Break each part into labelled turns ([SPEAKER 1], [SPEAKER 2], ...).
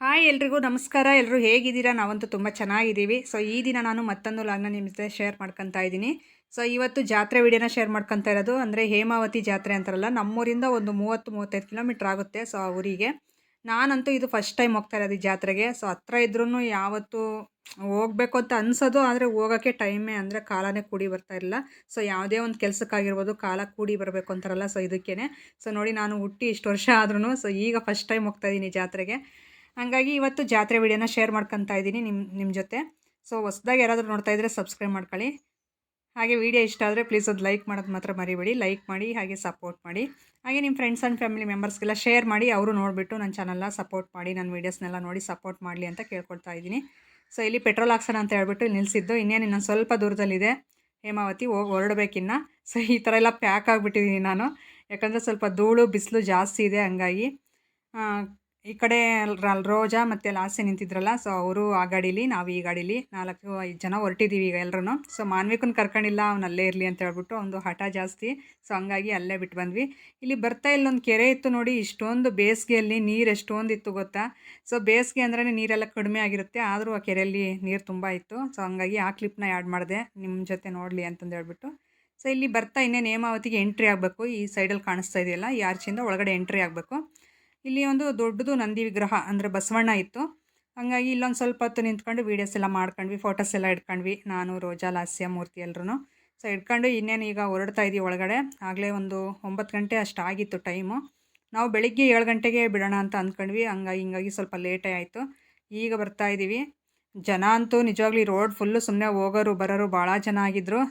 [SPEAKER 1] Hi ಎಲ್ರಿಗೂ ನಮಸ್ಕಾರ. ಎಲ್ಲರೂ ಹೇಗಿದ್ದೀರಾ? ನಾವಂತೂ ತುಂಬ ಚೆನ್ನಾಗಿದ್ದೀವಿ. ಸೊ ಈ ದಿನ ನಾನು ಮತ್ತೊಂದು ಲಾಗ್ನ ನಿಮ್ಮ ಜೊತೆ ಶೇರ್ ಮಾಡ್ಕೊತಾ ಇದ್ದೀನಿ. ಸೊ ಇವತ್ತು ಜಾತ್ರೆ ವಿಡಿಯೋನ ಶೇರ್ ಮಾಡ್ಕೊತಾ ಇರೋದು. ಅಂದರೆ ಹೇಮಾವತಿ ಜಾತ್ರೆ ಅಂತಾರಲ್ಲ, ನಮ್ಮೂರಿಂದ ಒಂದು 30-35 ಕಿಲೋಮೀಟ್ರ್ ಆಗುತ್ತೆ. ಸೊ ಆ ಊರಿಗೆ ನಾನಂತೂ ಇದು ಫಸ್ಟ್ ಟೈಮ್ ಹೋಗ್ತಾ ಇರೋದು ಈ ಜಾತ್ರೆಗೆ. ಸೊ ಹತ್ರ ಇದ್ರೂ ಯಾವತ್ತೂ ಹೋಗ್ಬೇಕು ಅಂತ ಅನ್ಸೋದು, ಆದರೆ ಹೋಗೋಕ್ಕೆ ಟೈಮೇ ಅಂದರೆ ಕಾಲನೇ ಕೂಡಿ ಬರ್ತಾ ಇಲ್ಲ. ಸೊ ಯಾವುದೇ ಒಂದು ಕೆಲಸಕ್ಕಾಗಿರ್ಬೋದು, ಕಾಲ ಕೂಡಿ ಬರಬೇಕು ಅಂತಾರಲ್ಲ, ಸೊ ಇದಕ್ಕೇ. ಸೊ ನೋಡಿ, ನಾನು ಹುಟ್ಟಿ ಇಷ್ಟು ವರ್ಷ ಆದ್ರೂ ಸೊ ಈಗ ಫಸ್ಟ್ ಟೈಮ್ ಹೋಗ್ತಾ ಇದ್ದೀನಿ ಜಾತ್ರೆಗೆ. ಹಾಗಾಗಿ ಇವತ್ತು ಜಾತ್ರೆ ವಿಡಿಯೋನ ಶೇರ್ ಮಾಡ್ಕೊತಾ ಇದ್ದೀನಿ ನಿಮ್ಮ ಜೊತೆ. ಸೊ ಹೊಸ್ದಾಗಿ ಯಾರಾದರೂ ನೋಡ್ತಾ ಇದ್ದರೆ ಸಬ್ಸ್ಕ್ರೈಬ್ ಮಾಡ್ಕೊಳ್ಳಿ. ಹಾಗೆ ವಿಡಿಯೋ ಇಷ್ಟ ಆದರೆ ಪ್ಲೀಸ್ ಒಂದು ಲೈಕ್ ಮಾಡೋದು ಮಾತ್ರ ಮರಿಬೇಡಿ. ಲೈಕ್ ಮಾಡಿ, ಹಾಗೆ ಸಪೋರ್ಟ್ ಮಾಡಿ. ಹಾಗೆ ನಿಮ್ಮ ಫ್ರೆಂಡ್ಸ್ ಆ್ಯಂಡ್ ಫ್ಯಾಮಿಲಿ ಮೆಂಬರ್ಸ್ಗೆಲ್ಲ ಶೇರ್ ಮಾಡಿ, ಅವರು ನೋಡಿಬಿಟ್ಟು ನನ್ನ ಚಾನಲ್ನ ಸಪೋರ್ಟ್ ಮಾಡಿ, ನನ್ನ ವೀಡಿಯೋಸ್ನೆಲ್ಲ ನೋಡಿ ಸಪೋರ್ಟ್ ಮಾಡಲಿ ಅಂತ ಕೇಳ್ಕೊಳ್ತಾ ಇದ್ದೀನಿ. ಸೊ ಇಲ್ಲಿ ಪೆಟ್ರೋಲ್ ಹಾಕ್ಸೋಣ ಅಂತ ಹೇಳ್ಬಿಟ್ಟು ನಿಲ್ಲಿಸಿದ್ದು. ಇನ್ನೊಂದು ಸ್ವಲ್ಪ ದೂರದಲ್ಲಿದೆ ಹೇಮಾವತಿ, ಹೋಗಿ ಹೊರಡಬೇಕಿನ್ನ. ಸೊ ಈ ಥರ ಎಲ್ಲ ಪ್ಯಾಕ್ ಆಗಿಬಿಟ್ಟಿದ್ದೀನಿ ನಾನು, ಯಾಕಂದರೆ ಸ್ವಲ್ಪ ಧೂಳು ಬಿಸಿಲು ಜಾಸ್ತಿ ಇದೆ. ಹಂಗಾಗಿ ಈ ಕಡೆ ರೋಜಾ ಮತ್ತು ಲಾಸ್ಯ ನಿಂತಿದ್ರಲ್ಲ, ಸೊ ಅವರು ಆ ಗಾಡೀಲಿ, ನಾವು ಈ ಗಾಡೀಲಿ 4-5 ಜನ ಹೊರಟಿದ್ದೀವಿ ಈಗ ಎಲ್ಲರೂ. ಸೊ ಮಾನ್ವಿಕನ ಕರ್ಕೊಂಡಿಲ್ಲ, ಅವ್ನು ಅಲ್ಲೇ ಇರಲಿ ಅಂತ ಹೇಳ್ಬಿಟ್ಟು ಒಂದು ಹಠ ಜಾಸ್ತಿ. ಸೊ ಹಂಗಾಗಿ ಅಲ್ಲೇ ಬಿಟ್ಟು ಬಂದ್ವಿ. ಇಲ್ಲಿ ಬರ್ತಾ ಇಲ್ಲೊಂದು ಕೆರೆ ಇತ್ತು ನೋಡಿ. ಇಷ್ಟೊಂದು ಬೇಸಿಗೆಯಲ್ಲಿ ನೀರು ಎಷ್ಟೊಂದು ಇತ್ತು ಗೊತ್ತಾ. ಸೊ ಬೇಸಿಗೆ ಅಂದ್ರೆ ನೀರೆಲ್ಲ ಕಡಿಮೆ ಆಗಿರುತ್ತೆ, ಆದರೂ ಆ ಕೆರೆಯಲ್ಲಿ ನೀರು ತುಂಬ ಇತ್ತು. ಸೊ ಹಂಗಾಗಿ ಆ ಕ್ಲಿಪ್ನ ಆ್ಯಡ್ ಮಾಡಿದೆ ನಿಮ್ಮ ಜೊತೆ ನೋಡಲಿ ಅಂತಂದು ಹೇಳ್ಬಿಟ್ಟು. ಸೊ ಇಲ್ಲಿ ಬರ್ತಾ ಇನ್ನೇನು ಹೇಮಾವತಿಗೆ ಎಂಟ್ರಿ ಆಗಬೇಕು. ಈ ಸೈಡಲ್ಲಿ ಕಾಣಿಸ್ತಾ ಇದೆಯಲ್ಲ, ಈ ಆರ್ಚಿಂದ ಒಳಗಡೆ ಎಂಟ್ರಿ ಆಗಬೇಕು. ಇಲ್ಲಿ ಒಂದು ದೊಡ್ಡದು ನಂದಿ ವಿಗ್ರಹ ಅಂದರೆ ಬಸವಣ್ಣ ಇತ್ತು. ಹಾಗಾಗಿ ಇಲ್ಲೊಂದು ಸ್ವಲ್ಪ ಹೊತ್ತು ನಿಂತ್ಕೊಂಡು ವೀಡಿಯೋಸ್ ಎಲ್ಲ ಮಾಡ್ಕೊಂಡ್ವಿ, ಫೋಟೋಸ್ ಎಲ್ಲ ಇಟ್ಕೊಂಡ್ವಿ. ನಾನು, ರೋಜಾ, ಲಾಸ್ಯ, ಮೂರ್ತಿ ಎಲ್ಲರೂ. ಸೊ ಇಟ್ಕೊಂಡು ಇನ್ನೇನು ಈಗ ಹೊರಡ್ತಾ ಇದ್ದೀವಿ ಒಳಗಡೆ. ಆಗಲೇ ಒಂದು 9 ಗಂಟೆ ಅಷ್ಟು ಆಗಿತ್ತು ಟೈಮು. ನಾವು ಬೆಳಿಗ್ಗೆ 7 ಗಂಟೆಗೆ ಬಿಡೋಣ ಅಂತ ಅಂದ್ಕೊಂಡ್ವಿ. ಹಿಂಗಾಗಿ ಸ್ವಲ್ಪ ಲೇಟೇ ಆಯಿತು. ಈಗ ಬರ್ತಾ ಇದ್ದೀವಿ. ಜನ ಅಂತೂ ನಿಜವಾಗ್ಲೂ ಈ ರೋಡ್ ಫುಲ್ಲು, ಸುಮ್ಮನೆ ಹೋಗೋರು ಬರೋರು ಭಾಳ ಜನ ಆಗಿದ್ದರು.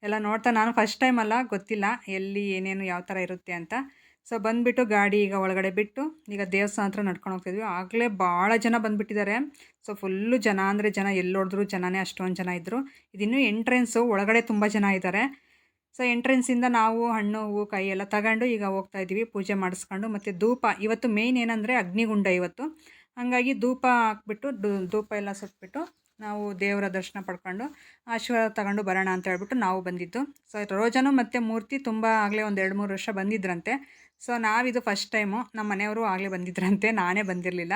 [SPEAKER 1] ಎಲ್ಲ ನೋಡ್ತಾ, ನಾನು ಫಸ್ಟ್ ಟೈಮ್ ಅಲ್ಲ, ಗೊತ್ತಿಲ್ಲ ಎಲ್ಲಿ ಏನೇನು ಯಾವ ಥರ ಇರುತ್ತೆ ಅಂತ. ಸೊ ಬಂದುಬಿಟ್ಟು ಗಾಡಿ ಈಗ ಒಳಗಡೆ ಬಿಟ್ಟು ಈಗ ದೇವಸ್ಥಾನ ಹತ್ರ ನಡ್ಕೊಂಡು ಹೋಗ್ತಿದ್ವಿ. ಆಗಲೇ ಭಾಳ ಜನ ಬಂದುಬಿಟ್ಟಿದ್ದಾರೆ. ಸೊ ಫುಲ್ಲು ಜನ ಅಂದರೆ ಜನ, ಎಲ್ಲಿ ಹೊಡೆದ್ರು ಜನನೇ, ಅಷ್ಟೊಂದು ಜನ ಇದ್ದರು. ಇದಿನ್ನೂ ಎಂಟ್ರೆನ್ಸು, ಒಳಗಡೆ ತುಂಬ ಜನ ಇದ್ದಾರೆ. ಸೊ ಎಂಟ್ರೆನ್ಸಿಂದ ನಾವು ಹಣ್ಣು, ಹೂವು, ಕಾಯಿ ಎಲ್ಲ ತಗೊಂಡು ಈಗ ಹೋಗ್ತಾ ಇದ್ದೀವಿ ಪೂಜೆ ಮಾಡಿಸ್ಕೊಂಡು. ಮತ್ತು ಧೂಪ ಇವತ್ತು ಮೇಯ್ನ್ ಏನಂದರೆ ಅಗ್ನಿಗುಂಡ ಇವತ್ತು. ಹಾಗಾಗಿ ಧೂಪ ಹಾಕ್ಬಿಟ್ಟು ಧೂಪ ಎಲ್ಲ ಸುಟ್ಬಿಟ್ಟು ನಾವು ದೇವರ ದರ್ಶನ ಪಡ್ಕೊಂಡು ಆಶೀರ್ವಾದ ತಗೊಂಡು ಬರೋಣ ಅಂತ ಹೇಳ್ಬಿಟ್ಟು ನಾವು ಬಂದಿದ್ದು. ಸೊ ರೋಜಾನು ಮತ್ತು ಮೂರ್ತಿ ತುಂಬ ಆಗಲೇ ಒಂದು 2-3 ವರ್ಷ ಬಂದಿದ್ರಂತೆ. ಸೊ ನಾವಿದು ಫಸ್ಟ್ ಟೈಮು. ನಮ್ಮ ಮನೆಯವರು ಆಗಲೇ ಬಂದಿದ್ರಂತೆ, ನಾನೇ ಬಂದಿರಲಿಲ್ಲ.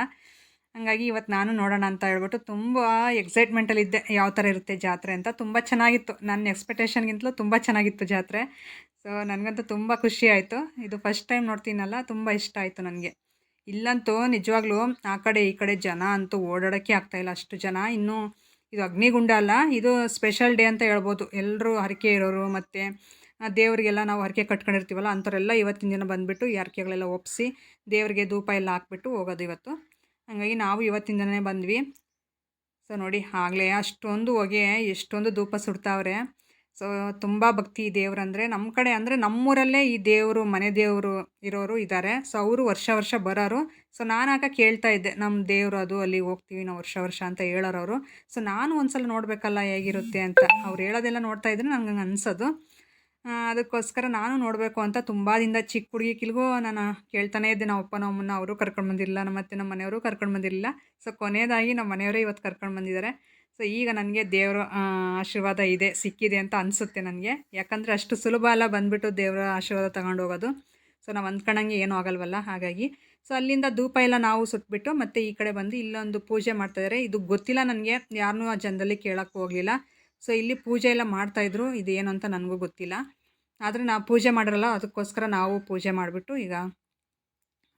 [SPEAKER 1] ಹಾಗಾಗಿ ಇವತ್ತು ನಾನು ನೋಡೋಣ ಅಂತ ಹೇಳ್ಬಿಟ್ಟು ತುಂಬ ಎಕ್ಸೈಟ್ಮೆಂಟಲ್ಲಿದ್ದೆ, ಯಾವ ಥರ ಇರುತ್ತೆ ಜಾತ್ರೆ ಅಂತ. ತುಂಬ ಚೆನ್ನಾಗಿತ್ತು, ನನ್ನ ಎಕ್ಸ್ಪೆಕ್ಟೇಷನ್ಗಿಂತಲೂ ತುಂಬ ಚೆನ್ನಾಗಿತ್ತು ಜಾತ್ರೆ. ಸೊ ನನಗಂತೂ ತುಂಬ ಖುಷಿ ಆಯಿತು. ಇದು ಫಸ್ಟ್ ಟೈಮ್ ನೋಡ್ತೀನಲ್ಲ, ತುಂಬ ಇಷ್ಟ ಆಯಿತು ನನಗೆ. ಇಲ್ಲಂತೂ ನಿಜವಾಗ್ಲೂ ಆ ಕಡೆ ಈ ಕಡೆ ಜನ ಅಂತೂ ಓಡಾಡೋಕ್ಕೆ ಆಗ್ತಾಯಿಲ್ಲ, ಅಷ್ಟು ಜನ. ಇನ್ನೂ ಇದು ಅಗ್ನಿಗುಂಡ ಅಲ್ಲ, ಇದು ಸ್ಪೆಷಲ್ ಡೇ ಅಂತ ಹೇಳ್ಬೋದು. ಎಲ್ಲರೂ ಹರಕೆ ಇರೋರು ಮತ್ತು ದೇವರಿಗೆಲ್ಲ ನಾವು ಹರಕೆ ಕಟ್ಕೊಂಡಿರ್ತೀವಲ್ಲ, ಅಂಥವರೆಲ್ಲ ಇವತ್ತಿನ ದಿನ ಬಂದುಬಿಟ್ಟು ಈ ಹರಕೆಗಳೆಲ್ಲ ಒಪ್ಪಿಸಿ ದೇವರಿಗೆ ಧೂಪ ಎಲ್ಲ ಹಾಕ್ಬಿಟ್ಟು ಹೋಗೋದು ಇವತ್ತು. ಹಾಗಾಗಿ ನಾವು ಇವತ್ತಿನ ದಿನವೇ ಬಂದ್ವಿ. ಸೊ ನೋಡಿ, ಆಗಲೇ ಅಷ್ಟೊಂದು ಹೊಗೆ, ಎಷ್ಟೊಂದು ಧೂಪ ಸುಡ್ತಾವ್ರೆ. ಸೊ ತುಂಬ ಭಕ್ತಿ ಈ ದೇವ್ರಂದರೆ. ನಮ್ಮ ಕಡೆ ಅಂದರೆ ನಮ್ಮೂರಲ್ಲೇ ಈ ದೇವರು, ಮನೆ ದೇವರು ಇರೋರು ಇದ್ದಾರೆ. ಸೊ ಅವರು ವರ್ಷ ಬರೋರು. ಸೊ ನಾನು ಆಗ ಕೇಳ್ತಾ ಇದ್ದೆ, ನಮ್ಮ ದೇವರು ಅದು, ಅಲ್ಲಿಗೆ ಹೋಗ್ತೀವಿ ನಾವು ವರ್ಷ ಅಂತ ಹೇಳೋರವರು. ಸೊ ನಾನು ಒಂದು ಸಲ ನೋಡಬೇಕಲ್ಲ ಹೇಗಿರುತ್ತೆ ಅಂತ. ಅವ್ರು ಹೇಳೋದೆಲ್ಲ ನೋಡ್ತಾ ಇದ್ರೆ ನನಗೆ ಹಂಗೆ ಅನಿಸೋದು. ಅದಕ್ಕೋಸ್ಕರ ನಾನು ನೋಡಬೇಕು ಅಂತ ತುಂಬ ದಿನದ ಚಿಕ್ಕ ಹುಡುಗಿಕಿಲ್ಗೂ ನಾನು ಕೇಳ್ತಾನೇ ಇದ್ದೆ. ನಮ್ಮ ಅಪ್ಪ ನಮ್ಮ ಅಮ್ಮನ ಅವರು ಕರ್ಕೊಂಡು ಬಂದಿರಲಿಲ್ಲ, ನಮ್ಮ ಮನೆಯವರು ಕರ್ಕೊಂಡು ಬಂದಿರಲಿಲ್ಲ. ಸೊ ಕೊನೆಯದಾಗಿ ನಮ್ಮ ಮನೆಯವರೇ ಇವತ್ತು ಕರ್ಕೊಂಡು ಬಂದಿದ್ದಾರೆ. ಸೊ ಈಗ ನನಗೆ ದೇವರ ಆಶೀರ್ವಾದ ಇದೆ, ಸಿಕ್ಕಿದೆ ಅಂತ ಅನಿಸುತ್ತೆ ನನಗೆ. ಯಾಕಂದರೆ ಅಷ್ಟು ಸುಲಭ ಅಲ್ಲ ಬಂದುಬಿಟ್ಟು ದೇವರ ಆಶೀರ್ವಾದ ತಗೊಂಡು ಹೋಗೋದು. ಸೊ ನಾವು ಅಂದ್ಕೊಂಡಂಗೆ ಏನೂ ಆಗಲ್ವಲ್ಲ, ಹಾಗಾಗಿ. ಸೊ ಅಲ್ಲಿಂದ ಧೂಪ ಎಲ್ಲ ನಾವು ಸುಟ್ಬಿಟ್ಟು ಮತ್ತೆ ಈ ಕಡೆ ಬಂದು ಇಲ್ಲೊಂದು ಪೂಜೆ ಮಾಡ್ತಾಯಿದ್ದಾರೆ. ಇದು ಗೊತ್ತಿಲ್ಲ ನನಗೆ, ಯಾರನ್ನೂ ಆ ಜನದಲ್ಲಿ ಕೇಳೋಕ್ಕೆ ಹೋಗಲಿಲ್ಲ. ಸೊ ಇಲ್ಲಿ ಪೂಜೆ ಎಲ್ಲ ಮಾಡ್ತಾಯಿದ್ರು, ಇದೇನು ಅಂತ ನನಗೂ ಗೊತ್ತಿಲ್ಲ. ಆದರೆ ನಾವು ಪೂಜೆ ಮಾಡಿರಲ್ಲ, ಅದಕ್ಕೋಸ್ಕರ ನಾವು ಪೂಜೆ ಮಾಡಿಬಿಟ್ಟು ಈಗ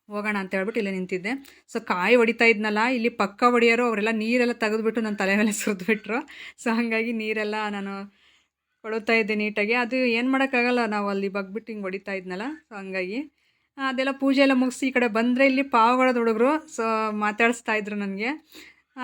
[SPEAKER 1] ಹೋಗೋಣ ಅಂತ ಹೇಳ್ಬಿಟ್ಟು ಇಲ್ಲೇ ನಿಂತಿದ್ದೆ. ಸೊ ಕಾಯಿ ಹೊಡಿತಾ ಇದ್ನಲ್ಲ, ಇಲ್ಲಿ ಪಕ್ಕ ಹೊಡಿಯೋರು ಅವರೆಲ್ಲ ನೀರೆಲ್ಲ ತೆಗೆದುಬಿಟ್ಟು ನನ್ನ ತಲೆ ಮೇಲೆ ಸುರಿದ್ಬಿಟ್ರು. ಸೊ ಹಾಗಾಗಿ ನೀರೆಲ್ಲ ನಾನು ಕೊಳ್ತಾ ಇದ್ದೆ ನೀಟಾಗಿ. ಅದು ಏನು ಮಾಡೋಕ್ಕಾಗಲ್ಲ, ನಾವು ಅಲ್ಲಿ ಬಗ್ಬಿಟ್ಟು ಹಿಂಗೆ ಹೊಡಿತಾ ಇದ್ನಲ್ಲ. ಸೊ ಹಂಗಾಗಿ ಅದೆಲ್ಲ ಪೂಜೆ ಎಲ್ಲ ಮುಗಿಸಿ ಈ ಕಡೆ ಬಂದರೆ ಇಲ್ಲಿ ಪಾವಗಡದ ಹುಡುಗರು ಸೊ ಮಾತಾಡಿಸ್ತಾ ಇದ್ರು ನನಗೆ.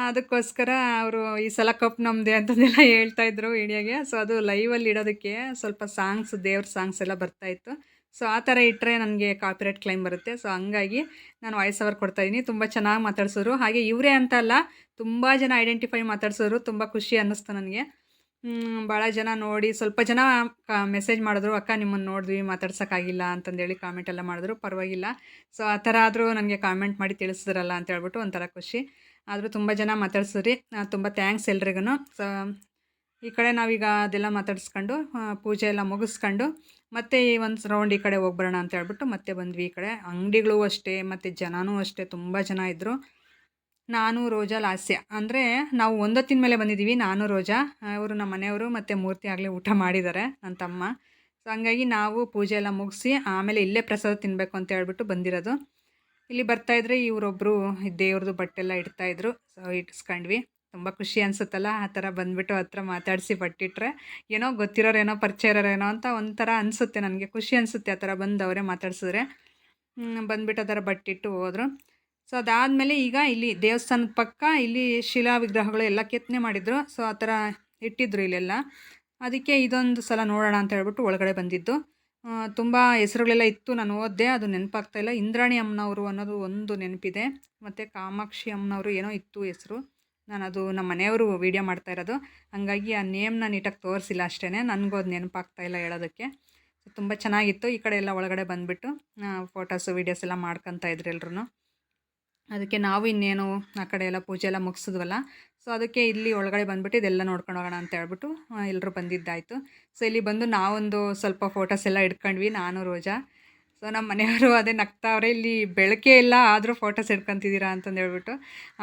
[SPEAKER 1] ಅದಕ್ಕೋಸ್ಕರ ಅವರು ಈ ಸಲ ಕಪ್ ನಮ್ಮದೇ ಅಂತಂದೆಲ್ಲ ಹೇಳ್ತಾಯಿದ್ರು ವೀಡಿಯೋಗೆ. ಸೊ ಅದು ಲೈವಲ್ಲಿ ಇಡೋದಕ್ಕೆ ಸ್ವಲ್ಪ ಸಾಂಗ್ಸ್, ದೇವ್ರ ಸಾಂಗ್ಸ್ ಎಲ್ಲ ಬರ್ತಾಯಿತ್ತು. ಸೊ ಆ ಥರ ಇಟ್ಟರೆ ನನಗೆ ಕಾಪಿರೈಟ್ ಕ್ಲೈಮ್ ಬರುತ್ತೆ. ಸೊ ಹಂಗಾಗಿ ನಾನು ವಾಯ್ಸ್ ಓವರ್ ಕೊಡ್ತಾಯಿದ್ದೀನಿ. ತುಂಬ ಚೆನ್ನಾಗಿ ಮಾತಾಡ್ಸೋರು. ಹಾಗೆ ಇವರೇ ಅಂತ ಅಲ್ಲ, ತುಂಬ ಜನ ಐಡೆಂಟಿಫೈ ಮಾತಾಡ್ಸೋರು. ತುಂಬ ಖುಷಿ ಅನ್ನಿಸ್ತು ನನಗೆ. ಭಾಳ ಜನ ನೋಡಿ, ಸ್ವಲ್ಪ ಜನ ಮೆಸೇಜ್ ಮಾಡಿದ್ರು, ಅಕ್ಕ ನಿಮ್ಮನ್ನು ನೋಡಿದ್ವಿ, ಮಾತಾಡ್ಸೋಕ್ಕಾಗಿಲ್ಲ ಅಂತಂದೇಳಿ ಕಾಮೆಂಟ್ ಎಲ್ಲ ಮಾಡಿದ್ರು. ಪರವಾಗಿಲ್ಲ. ಸೊ ಆ ಥರ ಆದರೂ ನನಗೆ ಕಾಮೆಂಟ್ ಮಾಡಿ ತಿಳಿಸಿದ್ರಲ್ಲ ಅಂತ ಹೇಳ್ಬಿಟ್ಟು ಒಂಥರ ಖುಷಿ. ಆದರೂ ತುಂಬ ಜನ ಮಾತಾಡ್ಸಿದ್ರಿ, ತುಂಬ ಥ್ಯಾಂಕ್ಸ್ ಎಲ್ರಿಗೂ. ಸೊ ಈ ಕಡೆ ನಾವೀಗ ಅದೆಲ್ಲ ಮಾತಾಡಿಸ್ಕೊಂಡು ಪೂಜೆ ಎಲ್ಲ ಮುಗಿಸ್ಕೊಂಡು ಮತ್ತೆ ಈ ಒಂದು ರೌಂಡ್ ಈ ಕಡೆ ಹೋಗ್ಬರೋಣ ಅಂತ ಹೇಳ್ಬಿಟ್ಟು ಮತ್ತೆ ಬಂದ್ವಿ. ಈ ಕಡೆ ಅಂಗಡಿಗಳು ಅಷ್ಟೇ ಮತ್ತು ಜನನೂ ಅಷ್ಟೇ, ತುಂಬ ಜನ ಇದ್ದರು. ನಾನು, ರೋಜಾ, ಲಾಸ್ಯ. ಅಂದರೆ ನಾವು ಒಂದೊತ್ತಿನ ಮೇಲೆ ಬಂದಿದ್ದೀವಿ. ನಾನು, ರೋಜಾ, ಅವರು ನಮ್ಮ ಮನೆಯವರು ಮತ್ತು ಮೂರ್ತಿ ಆಗಲೇ ಊಟ ಮಾಡಿದ್ದಾರೆ, ನನ್ನ ತಮ್ಮ. ಸೊ ಹಂಗಾಗಿ ನಾವು ಪೂಜೆ ಎಲ್ಲ ಮುಗಿಸಿ ಆಮೇಲೆ ಇಲ್ಲೇ ಪ್ರಸಾದ ತಿನ್ನಬೇಕು ಅಂತ ಹೇಳ್ಬಿಟ್ಟು ಬಂದಿರೋದು. ಇಲ್ಲಿ ಬರ್ತಾಯಿದ್ರೆ ಇವರೊಬ್ಬರು ದೇವ್ರದ್ದು ಬಟ್ಟೆಲ್ಲ ಇಡ್ತಾಯಿದ್ರು. ಸೊ ಇಟ್ಸ್ಕೊಂಡ್ವಿ. ತುಂಬ ಖುಷಿ ಅನಿಸುತ್ತಲ್ಲ ಆ ಥರ ಬಂದುಬಿಟ್ಟು ಹತ್ರ ಮಾತಾಡಿಸಿ ಬಟ್ಟಿಟ್ರೆ ಏನೋ ಗೊತ್ತಿರೋರೇನೋ ಪರಿಚಯ ಇರೋರೇನೋ ಅಂತ ಒಂಥರ ಅನಿಸುತ್ತೆ, ನನಗೆ ಖುಷಿ ಅನಿಸುತ್ತೆ ಆ ಥರ ಬಂದು ಅವರೇ ಮಾತಾಡ್ಸಿದ್ರೆ. ಬಂದುಬಿಟ್ಟು ಆ ಥರ ಬಟ್ಟಿಟ್ಟು ಹೋದರು. ಸೊ ಅದಾದಮೇಲೆ ಈಗ ಇಲ್ಲಿ ದೇವಸ್ಥಾನದ ಪಕ್ಕ ಇಲ್ಲಿ ಶಿಲಾ ವಿಗ್ರಹಗಳು ಎಲ್ಲ ಕೆತ್ತನೆ ಮಾಡಿದ್ರು. ಸೊ ಆ ಥರ ಇಟ್ಟಿದ್ರು ಇಲ್ಲೆಲ್ಲ. ಅದಕ್ಕೆ ಇದೊಂದು ಸಲ ನೋಡೋಣ ಅಂತ ಹೇಳ್ಬಿಟ್ಟು ಒಳಗಡೆ ಬಂದಿದ್ದು. ತುಂಬ ಹೆಸರುಗಳೆಲ್ಲ ಇತ್ತು, ನಾನು ಓದಿದೆ, ಅದು ನೆನಪಾಗ್ತಾಯಿಲ್ಲ. ಇಂದ್ರಾಣಿ ಅಮ್ಮನವರು ಅನ್ನೋದು ಒಂದು ನೆನಪಿದೆ, ಮತ್ತು ಕಾಮಾಕ್ಷಿ ಅಮ್ಮನವರು ಏನೋ ಇತ್ತು ಹೆಸರು. ನಾನು ಅದು ನಮ್ಮ ಮನೆಯವರು ವೀಡಿಯೋ ಮಾಡ್ತಾ ಇರೋದು, ಹಾಗಾಗಿ ಆ ನೇಮ್ನ ನೀಟಾಗಿ ತೋರಿಸಿಲ್ಲ ಅಷ್ಟೇ. ನನಗೂ ಅದು ನೆನಪಾಗ್ತಾಯಿಲ್ಲ ಹೇಳೋದಕ್ಕೆ. ತುಂಬ ಚೆನ್ನಾಗಿತ್ತು. ಈ ಕಡೆ ಎಲ್ಲ ಒಳಗಡೆ ಬಂದುಬಿಟ್ಟು ಫೋಟೋಸು ವೀಡಿಯೋಸ್ ಎಲ್ಲ ಮಾಡ್ಕೊತಾ ಇದ್ರು ಎಲ್ರೂ. ಅದಕ್ಕೆ ನಾವು ಇನ್ನೇನು ಆ ಕಡೆ ಎಲ್ಲ ಪೂಜೆ ಎಲ್ಲ ಮುಗಿಸಿದ್ವಲ್ಲ, ಸೊ ಅದಕ್ಕೆ ಇಲ್ಲಿ ಒಳಗಡೆ ಬಂದುಬಿಟ್ಟು ಇದೆಲ್ಲ ನೋಡ್ಕೊಂಡು ಹೋಗೋಣ ಅಂತ ಹೇಳ್ಬಿಟ್ಟು ಎಲ್ಲರೂ ಬಂದಿದ್ದಾಯಿತು. ಸೊ ಇಲ್ಲಿ ಬಂದು ನಾವೊಂದು ಸ್ವಲ್ಪ ಫೋಟೋಸ್ ಎಲ್ಲ ಇಟ್ಕೊಂಡ್ವಿ, ನಾನು, ರೋಜಾ. ಸೊ ನಮ್ಮ ಮನೆಯವರು ಅದೇ ನಗ್ತಾವ್ರೆ, ಇಲ್ಲಿ ಬೆಳಕೇ ಇಲ್ಲ ಆದರೂ ಫೋಟೋಸ್ ಇಟ್ಕೊತಿದ್ದೀರಾ ಅಂತಂದು ಹೇಳ್ಬಿಟ್ಟು.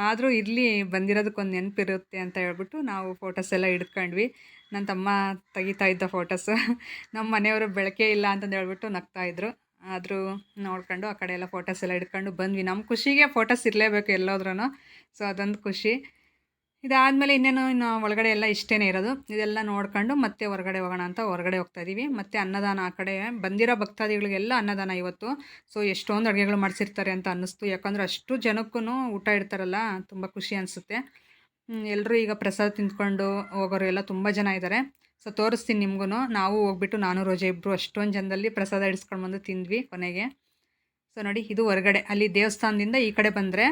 [SPEAKER 1] ಆದರೂ ಇಲ್ಲಿ ಬಂದಿರೋದಕ್ಕೊಂದು ನೆನಪಿರುತ್ತೆ ಅಂತ ಹೇಳ್ಬಿಟ್ಟು ನಾವು ಫೋಟೋಸ್ ಎಲ್ಲ ಹಿಡ್ಕೊಂಡ್ವಿ. ನನ್ನ ತಮ್ಮ ತೆಗಿತಾ ಇದ್ದ ಫೋಟೋಸು. ನಮ್ಮ ಮನೆಯವರು ಬೆಳಕೇ ಇಲ್ಲ ಅಂತಂದು ಹೇಳ್ಬಿಟ್ಟು ನಗ್ತಾಯಿದ್ರು. ಆದರೂ ನೋಡ್ಕೊಂಡು ಆ ಕಡೆ ಎಲ್ಲ ಫೋಟೋಸ್ ಎಲ್ಲ ಹಿಡ್ಕೊಂಡು ಬಂದ್ವಿ. ನಮ್ಮ ಖುಷಿಗೆ ಫೋಟೋಸ್ ಇರಲೇಬೇಕು ಎಲ್ಲೋದ್ರೂ. ಸೊ ಅದೊಂದು ಖುಷಿ. ಇದಾದಮೇಲೆ ಇನ್ನು ಒಳಗಡೆ ಎಲ್ಲ ಇಷ್ಟೇ ಇರೋದು. ಇದೆಲ್ಲ ನೋಡ್ಕೊಂಡು ಮತ್ತೆ ಹೊರಗಡೆ ಹೋಗೋಣ ಅಂತ ಹೊರಗಡೆ ಹೋಗ್ತಾಯಿದ್ದೀವಿ. ಮತ್ತು ಅನ್ನದಾನ ಆ ಕಡೆ ಬಂದಿರೋ ಭಕ್ತಾದಿಗಳಿಗೆಲ್ಲ ಅನ್ನದಾನ ಇವತ್ತು. ಸೊ ಎಷ್ಟೊಂದು ಅಡುಗೆಗಳು ಮಾಡಿಸಿರ್ತಾರೆ ಅಂತ ಅನ್ನಿಸ್ತು, ಯಾಕಂದರೆ ಅಷ್ಟು ಜನಕ್ಕೂ ಊಟ ಇಡ್ತಾರಲ್ಲ, ತುಂಬ ಖುಷಿ ಅನಿಸುತ್ತೆ. ಎಲ್ಲರೂ ಈಗ ಪ್ರಸಾದ ತಿಂದ್ಕೊಂಡು ಹೋಗೋರು ಎಲ್ಲ ತುಂಬ ಜನ ಇದ್ದಾರೆ. ಸೊ ತೋರಿಸ್ತೀನಿ ನಿಮಗೂ. ನಾವು ಹೋಗ್ಬಿಟ್ಟು ನಾನು, ರೋಜಾ ಇಬ್ಬರು ಅಷ್ಟೊಂದು ಜನದಲ್ಲಿ ಪ್ರಸಾದ ಇಡಿಸ್ಕೊಂಡು ಬಂದು ತಿಂದ್ವಿ ಕೊನೆಗೆ. ಸೊ ನೋಡಿ, ಇದು ಹೊರಗಡೆ ಅಲ್ಲಿ ದೇವಸ್ಥಾನದಿಂದ ಈ ಕಡೆ ಬಂದರೆ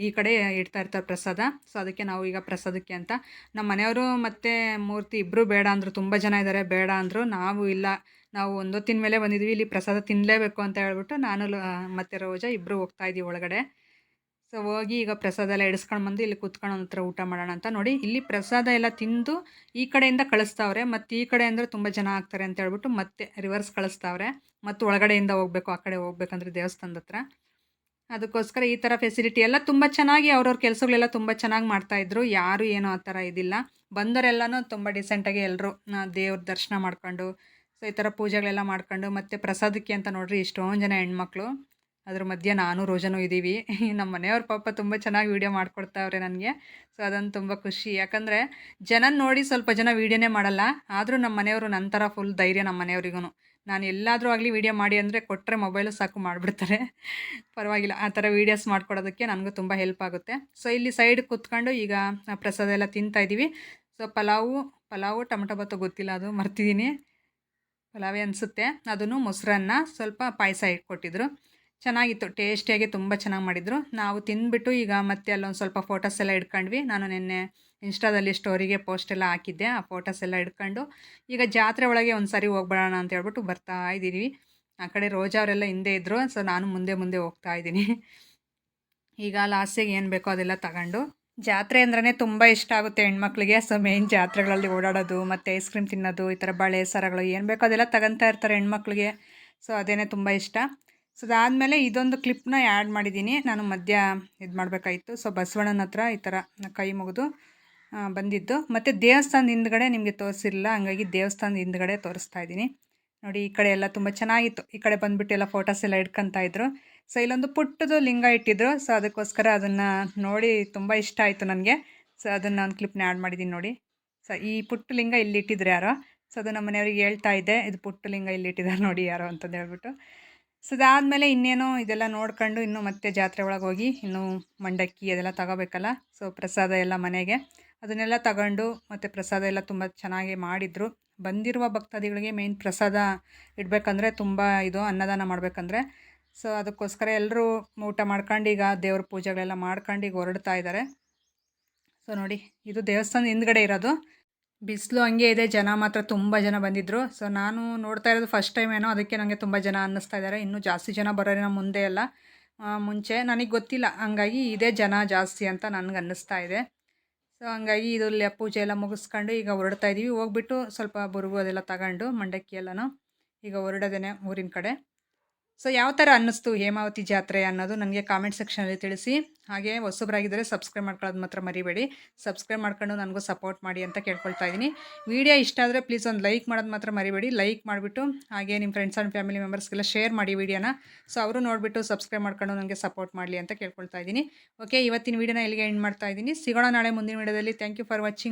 [SPEAKER 1] ಈ ಕಡೆ ಇಡ್ತಾ ಇರ್ತಾರೆ ಪ್ರಸಾದ. ಸೊ ಅದಕ್ಕೆ ನಾವು ಈಗ ಪ್ರಸಾದಕ್ಕೆ ಅಂತ ನಮ್ಮ ಮನೆಯವರು ಮತ್ತು ಮೂರ್ತಿ ಇಬ್ಬರು ಬೇಡ ಅಂದರು. ತುಂಬ ಜನ ಇದ್ದಾರೆ, ಬೇಡ ಅಂದರು. ನಾವು ಇಲ್ಲ, ನಾವು ಒಂದೊತ್ತಿನ ಮೇಲೆ ಬಂದಿದ್ವಿ, ಇಲ್ಲಿ ಪ್ರಸಾದ ತಿನ್ನಲೇಬೇಕು ಅಂತ ಹೇಳ್ಬಿಟ್ಟು ನಾನು ಮತ್ತು ರೋಜಾ ಇಬ್ಬರು ಹೋಗ್ತಾಯಿದ್ದೀವಿ ಒಳಗಡೆ. ಸೊ ಹೋಗಿ ಈಗ ಪ್ರಸಾದ ಎಲ್ಲ ಇಡಿಸ್ಕೊಂಡು ಬಂದು ಇಲ್ಲಿ ಕೂತ್ಕೊಂಡು ಒಂದು ಹತ್ರ ಊಟ ಮಾಡೋಣ ಅಂತ. ನೋಡಿ, ಇಲ್ಲಿ ಪ್ರಸಾದ ಎಲ್ಲ ತಿಂದು ಈ ಕಡೆಯಿಂದ ಕಳಿಸ್ತಾವ್ರೆ, ಮತ್ತು ಈ ಕಡೆ ಅಂದರೆ ತುಂಬ ಜನ ಆಗ್ತಾರೆ ಅಂತ ಹೇಳ್ಬಿಟ್ಟು ಮತ್ತೆ ರಿವರ್ಸ್ ಕಳಿಸ್ತಾವ್ರೆ. ಮತ್ತು ಒಳಗಡೆಯಿಂದ ಹೋಗಬೇಕು, ಆ ಕಡೆ ಹೋಗ್ಬೇಕಂದ್ರೆ ದೇವಸ್ಥಾನದ ಹತ್ರ. ಅದಕ್ಕೋಸ್ಕರ ಈ ಥರ ಫೆಸಿಲಿಟಿ ಎಲ್ಲ ತುಂಬ ಚೆನ್ನಾಗಿ ಅವ್ರವ್ರ ಕೆಲಸಗಳೆಲ್ಲ ತುಂಬ ಚೆನ್ನಾಗಿ ಮಾಡ್ತಾಯಿದ್ರು. ಯಾರು ಏನೋ ಆ ಥರ ಇದಿಲ್ಲ. ಬಂದವರೆಲ್ಲನೂ ತುಂಬ ಡಿಸೆಂಟಾಗಿ ಎಲ್ಲರೂ ದೇವ್ರ ದರ್ಶನ ಮಾಡ್ಕೊಂಡು, ಸೊ ಈ ಥರ ಪೂಜೆಗಳೆಲ್ಲ ಮಾಡ್ಕೊಂಡು, ಮತ್ತು ಪ್ರಸಾದಕ್ಕೆ ಅಂತ ನೋಡ್ರಿ ಇಷ್ಟೊಂದು ಜನ ಹೆಣ್ಮಕ್ಳು. ಅದ್ರ ಮಧ್ಯೆ ನಾನು, ರೋಜಾನೂ ಇದ್ದೀವಿ. ನಮ್ಮ ಮನೆಯವ್ರ ಪಾಪ ತುಂಬ ಚೆನ್ನಾಗಿ ವೀಡಿಯೋ ಮಾಡ್ಕೊಡ್ತಾವ್ರೆ ನನಗೆ. ಸೊ ಅದೊಂದು ತುಂಬ ಖುಷಿ. ಯಾಕಂದರೆ ಜನನ ನೋಡಿ ಸ್ವಲ್ಪ ಜನ ವೀಡಿಯೋನೇ ಮಾಡಲ್ಲ, ಆದರೂ ನಮ್ಮ ಮನೆಯವರು ನನ್ನ ಥರ ಫುಲ್ ಧೈರ್ಯ. ನಮ್ಮ ಮನೆಯವ್ರಿಗೂ ನಾನು ಎಲ್ಲಾದರೂ ಆಗಲಿ ವೀಡಿಯೋ ಮಾಡಿ ಅಂದರೆ ಕೊಟ್ಟರೆ ಮೊಬೈಲು ಸಾಕು ಮಾಡಿಬಿಡ್ತಾರೆ. ಪರವಾಗಿಲ್ಲ, ಆ ಥರ ವೀಡಿಯೋಸ್ ಮಾಡ್ಕೊಡೋದಕ್ಕೆ ನನಗೂ ತುಂಬ ಹೆಲ್ಪ್ ಆಗುತ್ತೆ. ಸೊ ಇಲ್ಲಿ ಸೈಡ್ ಕೂತ್ಕೊಂಡು ಈಗ ಪ್ರಸಾದ ಎಲ್ಲ ತಿಂತಾಯಿದ್ದೀವಿ. ಸೊ ಪಲಾವು ಟೊಮಟೊ ಬಾತು ಗೊತ್ತಿಲ್ಲ, ಅದು ಮರ್ತಿದ್ದೀನಿ, ಪಲಾವೇ ಅನಿಸುತ್ತೆ. ಅದನ್ನು ಮೊಸರನ್ನ, ಸ್ವಲ್ಪ ಪಾಯಸ ಇಟ್ಕೊಟ್ಟಿದ್ರು. ಚೆನ್ನಾಗಿತ್ತು, ಟೇಸ್ಟಿಯಾಗಿ ತುಂಬ ಚೆನ್ನಾಗಿ ಮಾಡಿದರು. ನಾವು ತಿಂದುಬಿಟ್ಟು ಈಗ ಮತ್ತೆ ಅಲ್ಲೊಂದು ಸ್ವಲ್ಪ ಫೋಟೋಸ್ ಎಲ್ಲ ಇಟ್ಕೊಂಡ್ವಿ. ನಾನು ನಿನ್ನೆ ಇನ್ಸ್ಟಾದಲ್ಲಿ ಸ್ಟೋರಿಗೆ ಪೋಸ್ಟ್ ಎಲ್ಲ ಹಾಕಿದ್ದೆ, ಆ ಫೋಟೋಸ್ ಎಲ್ಲ ಇಟ್ಕೊಂಡು ಈಗ ಜಾತ್ರೆ ಒಳಗೆ ಒಂದು ಸಾರಿ ಹೋಗ್ಬಿಡೋಣ ಅಂತ ಹೇಳ್ಬಿಟ್ಟು ಬರ್ತಾ ಇದ್ದೀವಿ. ಆ ಕಡೆ ರೋಜಾ ಅವರೆಲ್ಲ ಹಿಂದೆ ಇದ್ದರು. ಸೊ ನಾನು ಮುಂದೆ ಹೋಗ್ತಾ ಇದ್ದೀನಿ. ಈಗ ಲಾಸ್ಟಿಗೆ ಏನು ಬೇಕೋ ಅದೆಲ್ಲ ತಗೊಂಡು, ಜಾತ್ರೆ ಅಂದ್ರೇ ತುಂಬ ಇಷ್ಟ ಆಗುತ್ತೆ ಹೆಣ್ಮಕ್ಳಿಗೆ. ಸೊ ಮೇಯ್ನ್ ಜಾತ್ರೆಗಳಲ್ಲಿ ಓಡಾಡೋದು ಮತ್ತು ಐಸ್ ಕ್ರೀಮ್ ತಿನ್ನೋದು, ಈ ಥರ ಬಳೆ ಸರಗಳು ಏನು ಬೇಕೋ ಅದೆಲ್ಲ ತಗೊತಾ ಇರ್ತಾರೆ ಹೆಣ್ಮಕ್ಳಿಗೆ. ಸೊ ಅದೇ ತುಂಬ ಇಷ್ಟ. ಸೊ ಅದಾದಮೇಲೆ ಇದೊಂದು ಕ್ಲಿಪ್ನ ಆ್ಯಡ್ ಮಾಡಿದ್ದೀನಿ. ನಾನು ಮಧ್ಯ ಇದು ಮಾಡಬೇಕಾಯಿತು. ಸೊ ಬಸವಣ್ಣನ ಹತ್ರ ಈ ಥರ ಕೈ ಮುಗಿದು ಬಂದಿದ್ದು, ಮತ್ತು ದೇವಸ್ಥಾನದ ಹಿಂದ್ಗಡೆ ನಿಮಗೆ ತೋರಿಸಿರಲಿಲ್ಲ, ಹಂಗಾಗಿ ದೇವಸ್ಥಾನದ ಹಿಂದ್ಗಡೆ ತೋರಿಸ್ತಾ ಇದ್ದೀನಿ. ನೋಡಿ, ಈ ಕಡೆ ಎಲ್ಲ ತುಂಬ ಚೆನ್ನಾಗಿತ್ತು. ಈ ಕಡೆ ಬಂದುಬಿಟ್ಟು ಎಲ್ಲ ಫೋಟೋಸ್ ಎಲ್ಲ ಇಟ್ಕೊತಾ ಇದ್ರು. ಸೊ ಇಲ್ಲೊಂದು ಪುಟ್ಟದು ಲಿಂಗ ಇಟ್ಟಿದ್ರು. ಸೊ ಅದಕ್ಕೋಸ್ಕರ ಅದನ್ನು ನೋಡಿ ತುಂಬ ಇಷ್ಟ ಆಯಿತು ನನಗೆ. ಸೊ ಅದನ್ನು ನಾನು ಕ್ಲಿಪ್ನ ಆ್ಯಡ್ ಮಾಡಿದ್ದೀನಿ ನೋಡಿ. ಸೊ ಈ ಪುಟ್ಟ ಲಿಂಗ ಇಲ್ಲಿ ಇಟ್ಟಿದ್ರು ಯಾರೋ. ಸೊ ಅದು ನಮ್ಮ ಮನೆಯವ್ರಿಗೆ ಹೇಳ್ತಾ ಇದ್ದೆ, ಇದು ಪುಟ್ಟ ಲಿಂಗ ಇಲ್ಲಿ ಇಟ್ಟಿದ್ದಾರೆ ನೋಡಿ ಯಾರೋ ಅಂತಂದು ಹೇಳ್ಬಿಟ್ಟು. ಸೊ ಅದಾದಮೇಲೆ ಇನ್ನೇನು ಇದೆಲ್ಲ ನೋಡ್ಕೊಂಡು ಇನ್ನು ಮತ್ತೆ ಜಾತ್ರೆ ಒಳಗೆ ಹೋಗಿ ಇನ್ನೂ ಮಂಡಕ್ಕಿ ಅದೆಲ್ಲ ತಗೋಬೇಕಲ್ಲ. ಸೊ ಪ್ರಸಾದ ಎಲ್ಲ ಮನೆಗೆ ಅದನ್ನೆಲ್ಲ ತಗೊಂಡು, ಮತ್ತು ಪ್ರಸಾದ ಎಲ್ಲ ತುಂಬ ಚೆನ್ನಾಗಿ ಮಾಡಿದರು. ಬಂದಿರುವ ಭಕ್ತಾದಿಗಳಿಗೆ ಮೇಯ್ನ್ ಪ್ರಸಾದ ಇಡಬೇಕಂದ್ರೆ ತುಂಬ ಇದು ಅನ್ನದಾನ ಮಾಡಬೇಕಂದ್ರೆ. ಸೊ ಅದಕ್ಕೋಸ್ಕರ ಎಲ್ಲರೂ ಊಟ ಮಾಡ್ಕೊಂಡು ಈಗ ದೇವ್ರ ಪೂಜೆಗಳೆಲ್ಲ ಮಾಡ್ಕೊಂಡು ಈಗ ಹೊರಡ್ತಾ ಇದ್ದಾರೆ. ಸೊ ನೋಡಿ, ಇದು ದೇವಸ್ಥಾನದ ಹಿಂದ್ಗಡೆ ಇರೋದು. ಬಿಸಿಲು ಹಂಗೆ ಇದೆ, ಜನ ಮಾತ್ರ ತುಂಬ ಜನ ಬಂದಿದ್ದರು. ಸೊ ನಾನು ನೋಡ್ತಾ ಇರೋದು ಫಸ್ಟ್ ಟೈಮ್ ಏನೋ, ಅದಕ್ಕೆ ನನಗೆ ತುಂಬ ಜನ ಅನ್ನಿಸ್ತಾ ಇದ್ದಾರೆ. ಇನ್ನೂ ಜಾಸ್ತಿ ಜನ ಬರೋರೇನೋ ಮುಂದೆ ಎಲ್ಲ, ಮುಂಚೆ ನನಗೆ ಗೊತ್ತಿಲ್ಲ, ಹಂಗಾಗಿ ಇದೇ ಜನ ಜಾಸ್ತಿ ಅಂತ ನನಗೆ ಅನ್ನಿಸ್ತಾ ಇದೆ. ಸೊ ಹಂಗಾಗಿ ಇದರಲ್ಲಿ ಪೂಜೆ ಎಲ್ಲ ಮುಗಿಸ್ಕೊಂಡು ಈಗ ಹೊರಡ್ತಾ ಇದ್ದೀವಿ. ಹೋಗ್ಬಿಟ್ಟು ಸ್ವಲ್ಪ ಬುರುಗು ಅದೆಲ್ಲ ತಗೊಂಡು ಮಂಡಕ್ಕಿ ಎಲ್ಲನೂ ಈಗ ಹೊರಡೋದೇನೆ ಊರಿನ ಕಡೆ. ಸೊ ಯಾವ ಥರ ಅನ್ನಿಸ್ತು ಹೇಮಾವತಿ ಜಾತ್ರೆ ಅನ್ನೋದು ನನಗೆ ಕಾಮೆಂಟ್ ಸೆಕ್ಷನಲ್ಲಿ ತಿಳಿಸಿ. ಹಾಗೆ ಹೊಸಬರಾಗಿದ್ದರೆ ಸಬ್ಸ್ಕ್ರೈಬ್ ಮಾಡ್ಕೊಳ್ಳೋದು ಮಾತ್ರ ಮರಿಬೇಡಿ. ಸಬ್ಸ್ಕ್ರೈಬ್ ಮಾಡ್ಕೊಂಡು ನನಗೂ ಸಪೋರ್ಟ್ ಮಾಡಿ ಅಂತ ಕೇಳ್ಕೊಳ್ತಾ ಇದ್ದೀನಿ. ವಿಡಿಯೋ ಇಷ್ಟ ಆದರೆ ಪ್ಲೀಸ್ ಒಂದು ಲೈಕ್ ಮಾಡೋದು ಮಾತ್ರ ಮರಿಬೇಡಿ. ಲೈಕ್ ಮಾಡಿಬಿಟ್ಟು ಹಾಗೆ ನಿಮ್ಮ ಫ್ರೆಂಡ್ಸ್ ಆ್ಯಂಡ್ ಫ್ಯಾಮಿಲಿ ಮೆಂಬರ್ಸ್ಗೆಲ್ಲ ಶೇರ್ ಮಾಡಿ ವಿಡಿಯೋನ. ಸೊ ಅವರು ನೋಡಿಬಿಟ್ಟು ಸಬ್ಸ್ಕ್ರೈಬ್ ಮಾಡ್ಕೊಂಡು ನನಗೆ ಸಪೋರ್ಟ್ ಮಾಡಲಿ ಅಂತ ಕೇಳ್ಕೊಳ್ತಾ ಇದ್ದೀನಿ. ಓಕೆ, ಇವತ್ತಿನ ವಿಡಿಯೋನ ಇಲ್ಲಿಗೆ ಎಂಡ್ ಮಾಡ್ತಾ ಇದ್ದೀನಿ. ಸಿಗೋಣ ನಾಳೆ ಮುಂದಿನ ವಿಡಿಯೋದಲ್ಲಿ. Thank you for watching.